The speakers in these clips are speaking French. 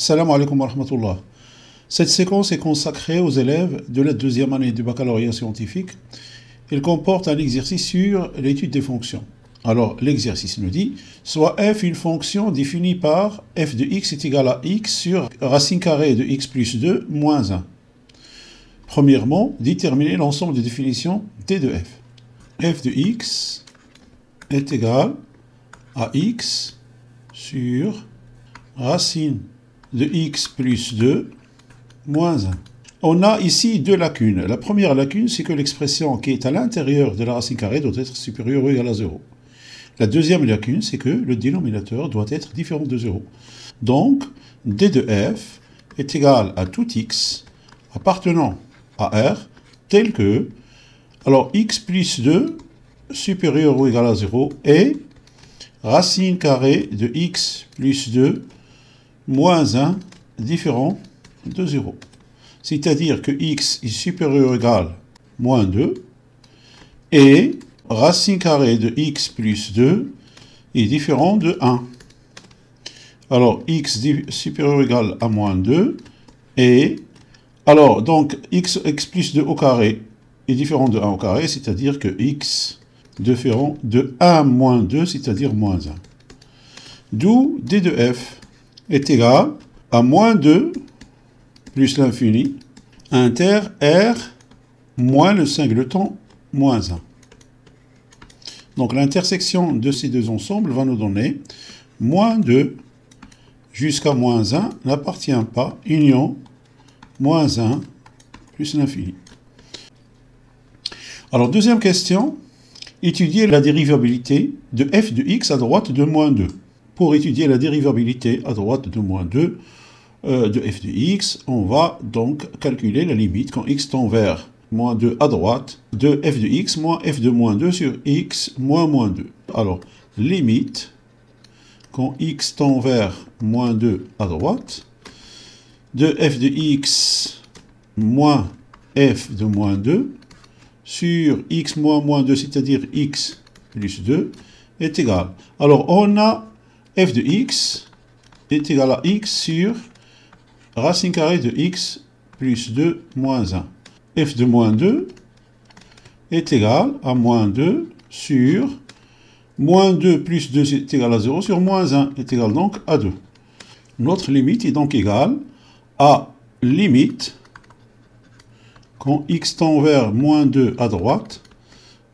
Salam alaikum wa rahmatullah. Cette séquence est consacrée aux élèves de la deuxième année du baccalauréat scientifique. Elle comporte un exercice sur l'étude des fonctions. Alors, l'exercice nous dit, soit f une fonction définie par f de x est égal à x sur racine carrée de x plus 2 moins 1. Premièrement, déterminer l'ensemble de définitions d de f. f de x est égal à x sur racine de x plus 2 moins 1. On a ici deux lacunes. La première lacune, c'est que l'expression qui est à l'intérieur de la racine carrée doit être supérieure ou égale à 0. La deuxième lacune, c'est que le dénominateur doit être différent de 0. Donc, d de f est égal à tout x appartenant à R tel que, alors x plus 2 supérieur ou égal à 0 et racine carrée de x plus 2 moins 1 différent de 0. C'est-à-dire que x est supérieur ou égal à moins 2 et racine carrée de x plus 2 est différent de 1. Alors x supérieur ou égal à moins 2 et alors donc x plus 2 au carré est différent de 1 au carré, c'est-à-dire que x différent de 1 moins 2, c'est-à-dire moins 1. D'où d de f est égal à moins 2 plus l'infini inter r moins le singleton moins 1. Donc l'intersection de ces deux ensembles va nous donner moins 2 jusqu'à moins 1 n'appartient pas, union moins 1 plus l'infini. Alors deuxième question, étudier la dérivabilité de f de x à droite de moins 2. Pour étudier la dérivabilité à droite de moins 2 de f de x, on va donc calculer la limite quand x tend vers moins 2 à droite de f de x moins f de moins 2 sur x moins moins 2. Alors, limite quand x tend vers moins 2 à droite de f de x moins f de moins 2 sur x moins moins 2, c'est-à-dire x plus 2, est égal. Alors, on a f de x est égal à x sur racine carrée de x plus 2 moins 1. f de moins 2 est égal à moins 2 sur moins 2 plus 2 est égal à 0 sur moins 1 est égal donc à 2. Notre limite est donc égale à limite quand x tend vers moins 2 à droite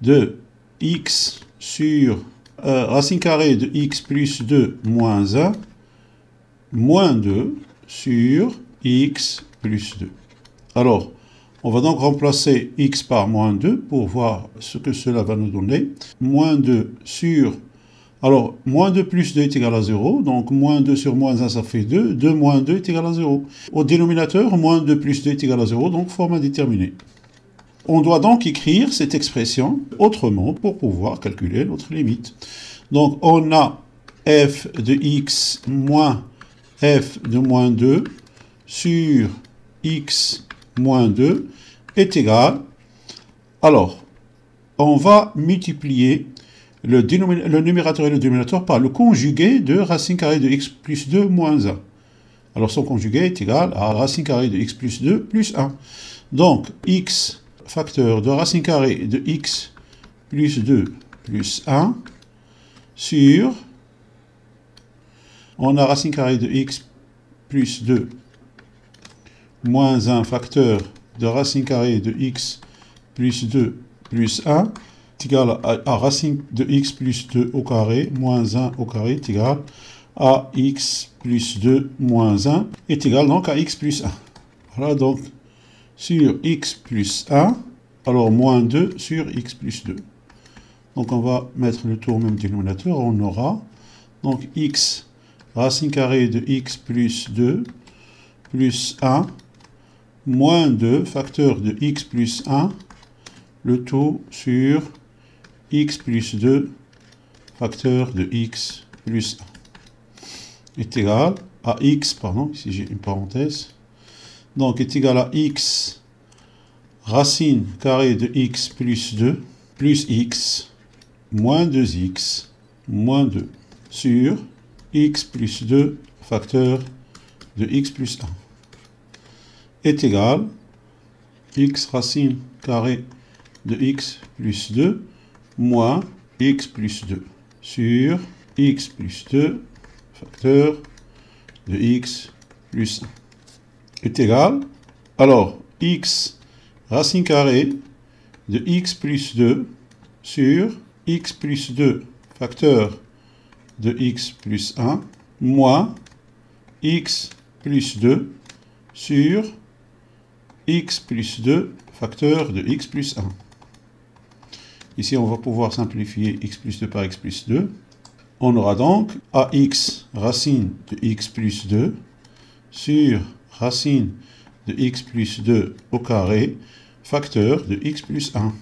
de x sur racine carrée de x plus 2 moins 1 moins 2 sur x plus 2. Alors, on va donc remplacer x par moins 2 pour voir ce que cela va nous donner. Moins 2 sur... Alors, moins 2 plus 2 est égal à 0. Donc, moins 2 sur moins 1, ça fait 2. 2 moins 2 est égal à 0. Au dénominateur, moins 2 plus 2 est égal à 0. Donc, forme indéterminée. On doit donc écrire cette expression autrement pour pouvoir calculer notre limite. Donc, on a f de x moins f de moins 2 sur x moins 2 est égal. Alors, on va multiplier le numérateur et le dénominateur par le conjugué de racine carrée de x plus 2 moins 1. Alors, son conjugué est égal à racine carrée de x plus 2 plus 1. Donc, x facteur de racine carrée de x plus 2 plus 1 sur, on a racine carrée de x plus 2 moins 1 facteur de racine carrée de x plus 2 plus 1 est égal à racine de x plus 2 au carré moins 1 au carré est égal à x plus 2 moins 1 est égal donc à x plus 1. Voilà donc sur x plus 1, alors moins 2 sur x plus 2. Donc on va mettre le tout au même dénominateur, on aura donc x racine carrée de x plus 2 plus 1 moins 2 facteur de x plus 1, le tout sur x plus 2 facteur de x plus 1 est égal à x, pardon, ici j'ai une parenthèse, donc est égal à x racine carrée de x plus 2 plus x moins 2x moins 2 sur x plus 2 facteur de x plus 1 est égal x racine carrée de x plus 2 moins x plus 2 sur x plus 2 facteur de x plus 1 est égal, alors x racine carrée de x plus 2 sur x plus 2 facteur de x plus 1 moins x plus 2 sur x plus 2 facteur de x plus 1. Ici, on va pouvoir simplifier x plus 2 par x plus 2. On aura donc ax racine de x plus 2 sur racine de x plus 2 au carré facteur de x plus 1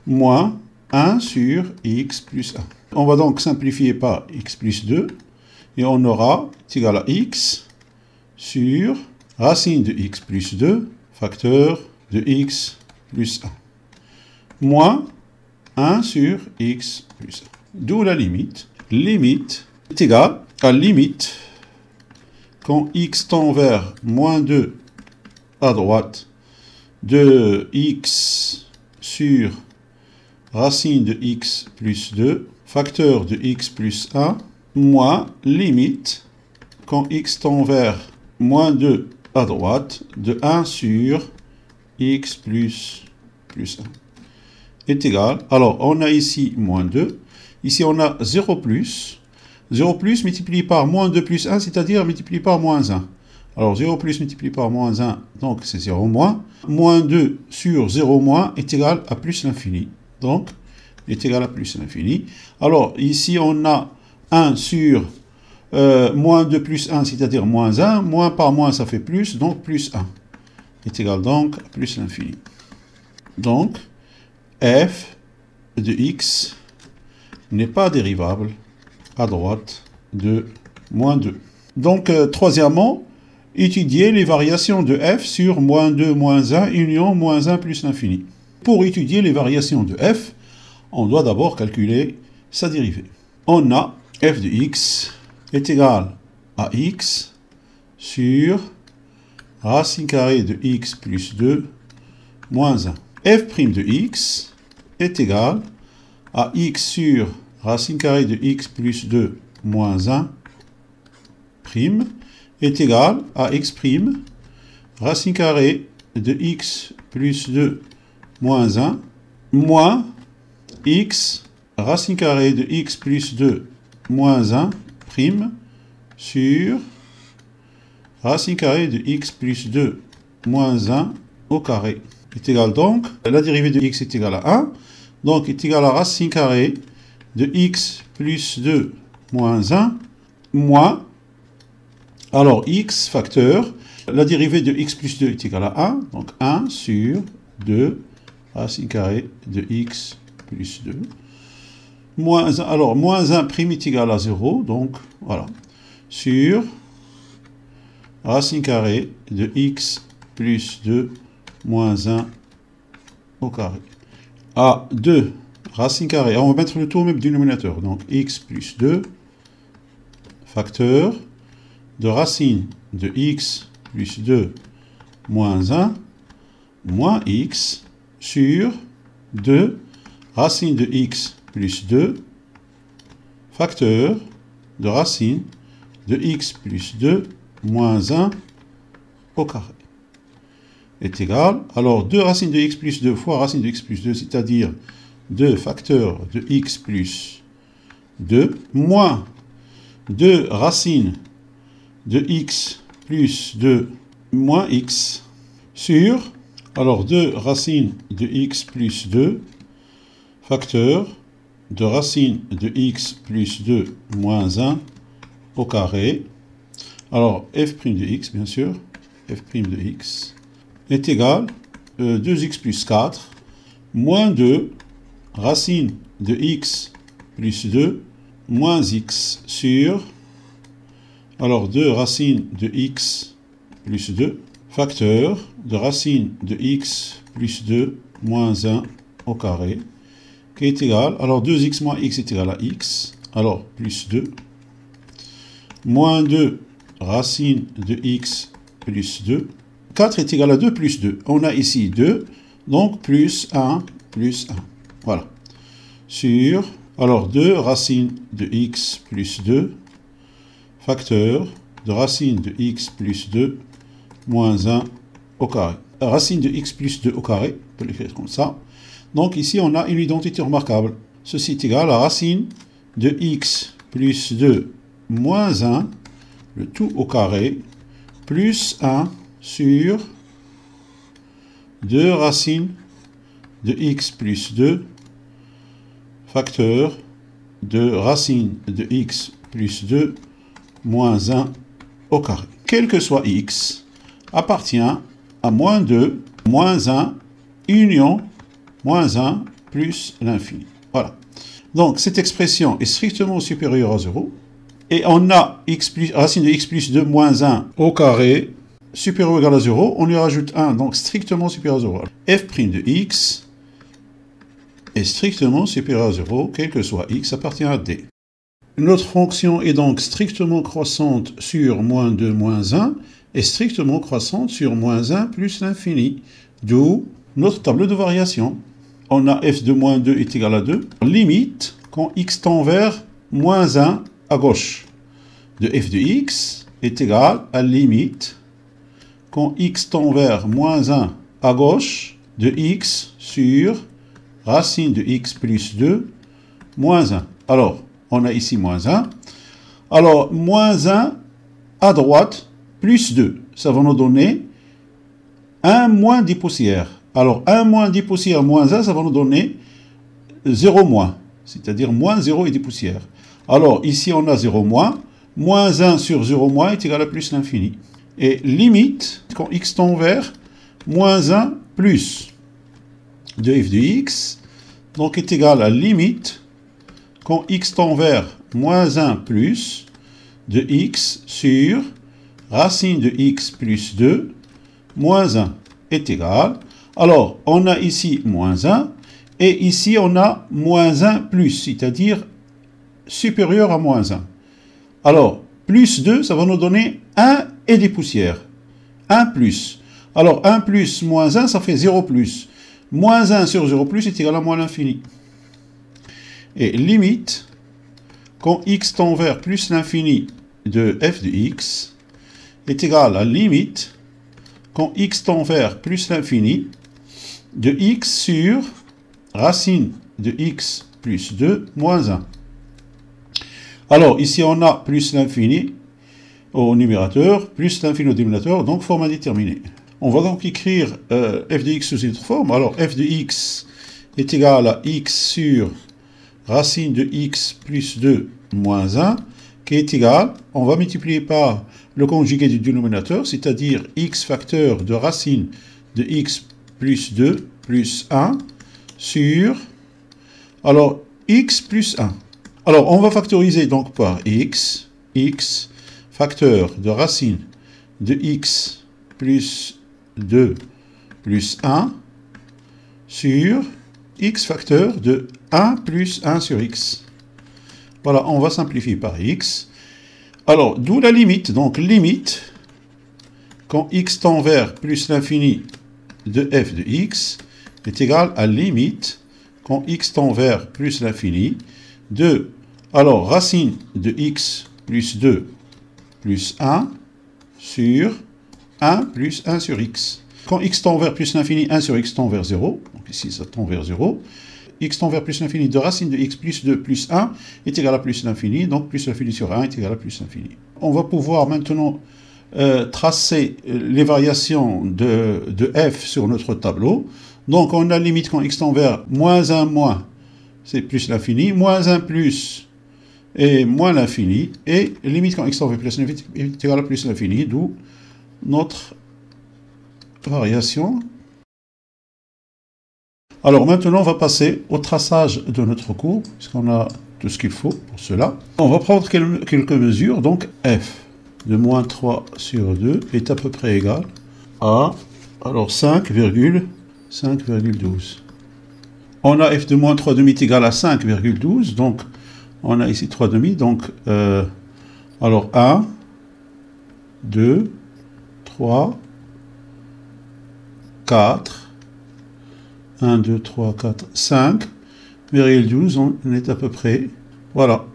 moins 1 sur x plus 1. On va donc simplifier par x plus 2 et on aura est égal à x sur racine de x plus 2 facteur de x plus 1 moins 1 sur x plus 1. D'où la limite. Limite est égale à limite quand x tend vers moins 2 à droite de x sur racine de x plus 2 facteur de x plus 1 moins limite quand x tend vers moins 2 à droite de 1 sur x plus 1 est égal. Alors, on a ici moins 2. Ici, on a 0 plus. 0 plus multiplié par moins 2 plus 1, c'est-à-dire multiplié par moins 1. Alors, 0 plus multiplié par moins 1, donc c'est 0 moins. Moins 2 sur 0 moins est égal à plus l'infini. Donc, est égal à plus l'infini. Alors, ici, on a 1 sur moins 2 plus 1, c'est-à-dire moins 1. Moins par moins, ça fait plus, donc plus 1. Est égal donc à plus l'infini. Donc, f de x n'est pas dérivable à droite de moins 2. Donc, troisièmement, étudier les variations de f sur moins 2, moins 1, union moins 1 plus l'infini. Pour étudier les variations de f, on doit d'abord calculer sa dérivée. On a f de x est égal à x sur racine carrée de x plus 2 moins 1. f' de x est égal à x sur racine carrée de x plus 2 moins 1 prime est égal à x prime racine carrée de x plus 2 moins 1 moins x racine carrée de x plus 2 moins 1 prime sur racine carrée de x plus 2 moins 1 au carré est égal donc, la dérivée de x est égale à 1, donc est égal à racine carrée de x plus 2 moins 1 moins, alors x facteur, la dérivée de x plus 2 est égale à 1, donc 1 sur 2 racine carrée de x plus 2 moins 1, alors moins 1 prime est égal à 0, donc voilà, sur racine carrée de x plus 2 moins 1 au carré. À 2 racine carrée, on va mettre le tout au même dénominateur, donc x plus 2 facteur de racine de x plus 2 moins 1 moins x sur 2 racine de x plus 2 facteur de racine de x plus 2 moins 1 au carré est égal, alors 2 racines de x plus 2 fois racine de x plus 2, c'est-à-dire 2 facteurs de x plus 2, moins 2 racines de x plus 2 moins x, sur, alors 2 racines de x plus 2, facteur de racine de x plus 2 moins 1 au carré, alors f' de x, bien sûr, f' de x, est égal à 2x plus 4, moins 2 racine de x plus 2 moins x sur, alors 2 racines de x plus 2, facteur de racine de x plus 2 moins 1 au carré, qui est égal, alors 2x moins x est égal à x, alors plus 2, moins 2 racine de x plus 2. 4 est égal à 2 plus 2. On a ici 2, donc plus 1 plus 1. Voilà. Sur, alors 2 racine de x plus 2, facteur de racine de x plus 2 moins 1 au carré. Racine de x plus 2 au carré, on peut l'écrire comme ça. Donc ici, on a une identité remarquable. Ceci est égal à racine de x plus 2 moins 1, le tout au carré, plus 1 sur 2 racines de x plus 2, facteur de racine de x plus 2 moins 1 au carré. Quel que soit x, appartient à moins 2, moins 1, union, moins 1, plus l'infini. Voilà. Donc, cette expression est strictement supérieure à 0. Et on a racine de x plus 2 moins 1 au carré, supérieur ou égal à 0. On lui rajoute 1, donc strictement supérieur à 0. f' de x est strictement supérieur à 0, quel que soit x, appartient à D. Notre fonction est donc strictement croissante sur moins 2, moins 1, et strictement croissante sur moins 1 plus l'infini. D'où notre tableau de variation. On a f de moins 2 est égal à 2. Limite, quand x tend vers moins 1 à gauche, de f de x est égal à limite, quand x tend vers moins 1 à gauche, de x sur racine de x plus 2, moins 1. Alors, on a ici moins 1. Alors, moins 1 à droite, plus 2. Ça va nous donner 1 moins 10 poussières. Alors, 1 moins 10 poussières moins 1, ça va nous donner 0 moins. C'est-à-dire moins 0 et 10 poussières. Alors, ici, on a 0 moins. Moins 1 sur 0 moins est égal à plus l'infini. Et limite, quand x tend vers moins 1 plus de f de x, donc est égal à limite, quand x tend vers moins 1 plus de x sur racine de x plus 2, moins 1 est égal. Alors, on a ici moins 1, et ici on a moins 1 plus, c'est-à-dire supérieur à moins 1. Alors, plus 2, ça va nous donner 1 et des poussières. 1 plus. Alors, 1 plus moins 1, ça fait 0 plus. Moins 1 sur 0 plus est égal à moins l'infini. Et limite, quand x tend vers plus l'infini de f de x, est égal à limite, quand x tend vers plus l'infini, de x sur racine de x plus 2 moins 1. Alors, ici, on a plus l'infini au numérateur, plus l'infini au dénominateur, donc forme indéterminée. On va donc écrire f de x sous une autre forme. Alors, f de x est égal à x sur racine de x plus 2 moins 1, qui est égal, on va multiplier par le conjugué du dénominateur, c'est-à-dire x facteur de racine de x plus 2 plus 1 sur, alors, x plus 1. Alors, on va factoriser donc par x facteur de racine de x plus 2 plus 1 sur x facteur de 1 plus 1 sur x. Voilà, on va simplifier par x. Alors, d'où la limite. Donc, limite, quand x tend vers plus l'infini de f de x, est égal à limite, quand x tend vers plus l'infini, de, alors, racine de x plus 2 plus 1 sur 1 plus 1 sur x. Quand x tend vers plus l'infini, 1 sur x tend vers 0. Donc ici, ça tend vers 0. X tend vers plus l'infini de racine de x plus 2 plus 1 est égal à plus l'infini. Donc plus l'infini sur 1 est égal à plus l'infini. On va pouvoir maintenant tracer les variations de f sur notre tableau. Donc on a limite quand x tend vers moins 1 moins, c'est plus l'infini. Moins 1 plus et moins l'infini. Et limite quand x tend vers plus l'infini est égal à plus l'infini. D'où notre variation. Alors maintenant, on va passer au traçage de notre courbe, puisqu'on a tout ce qu'il faut pour cela. On va prendre quelques mesures. Donc f de moins 3 sur 2 est à peu près égal à, alors 5,12. On a f de moins 3 demi est égal à 5,12, donc on a ici 3 demi, donc alors 1, 2, 3, 4, 1, 2, 3, 4, 5, virgule 12, on est à peu près, voilà.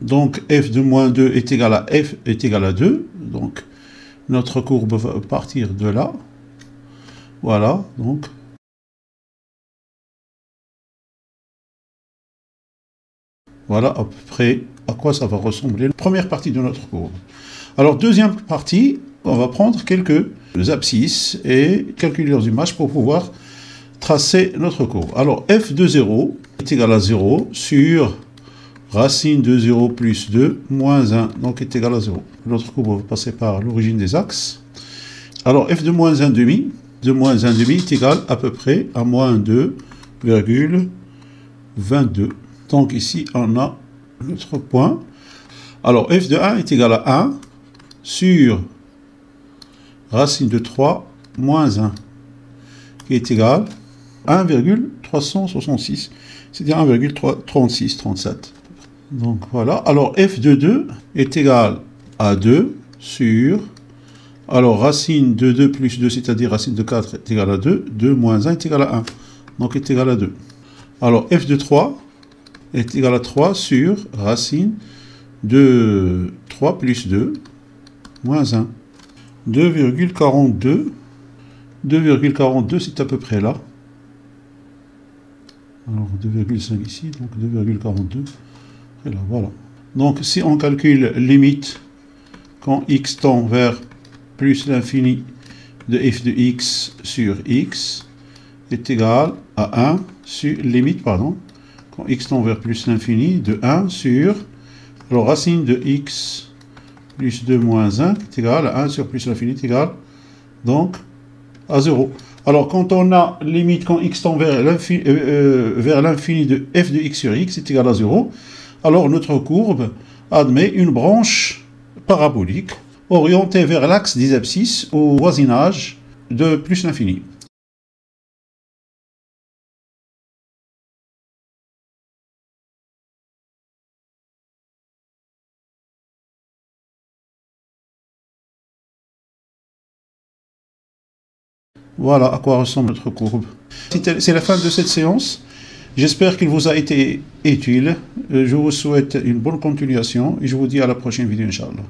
Donc f de moins 2 est égal à f est égal à 2, donc notre courbe va partir de là, voilà, donc voilà à peu près à quoi ça va ressembler la première partie de notre courbe. Alors deuxième partie, on va prendre quelques abscisses et calculer leurs images pour pouvoir tracer notre courbe. Alors f de 0 est égal à 0 sur racine de 0 plus 2 moins 1, donc est égal à 0. Notre courbe va passer par l'origine des axes. Alors f de moins 1 demi, est égal à peu près à moins 2,22. Donc ici on a notre point. Alors f de 1 est égal à 1 sur racine de 3 moins 1, qui est égal à 1,366, c'est-à-dire 1,3637. Donc voilà, alors f de 2 est égal à 2 sur, alors racine de 2 plus 2, c'est-à-dire racine de 4 est égal à 2, 2 moins 1 est égal à 1, donc est égal à 2. Alors f de 3 est égal à 3 sur racine de 3 plus 2 moins 1. 2,42, 2,42 c'est à peu près là. Alors 2,5 ici, donc 2,42. Et là, voilà. Donc si on calcule limite quand x tend vers plus l'infini de f de x sur x est égal à 1 sur limite, pardon, quand x tend vers plus l'infini de 1 sur, alors racine de x plus 2 moins 1 est égal à 1 sur plus l'infini est égal donc à 0. Alors quand on a limite quand x tend vers l'infini de f de x sur x est égal à 0, alors notre courbe admet une branche parabolique orientée vers l'axe des abscisses au voisinage de plus l'infini. Voilà à quoi ressemble notre courbe. C'est la fin de cette séance. J'espère qu'il vous a été utile. Je vous souhaite une bonne continuation et je vous dis à la prochaine vidéo, Inch'Allah.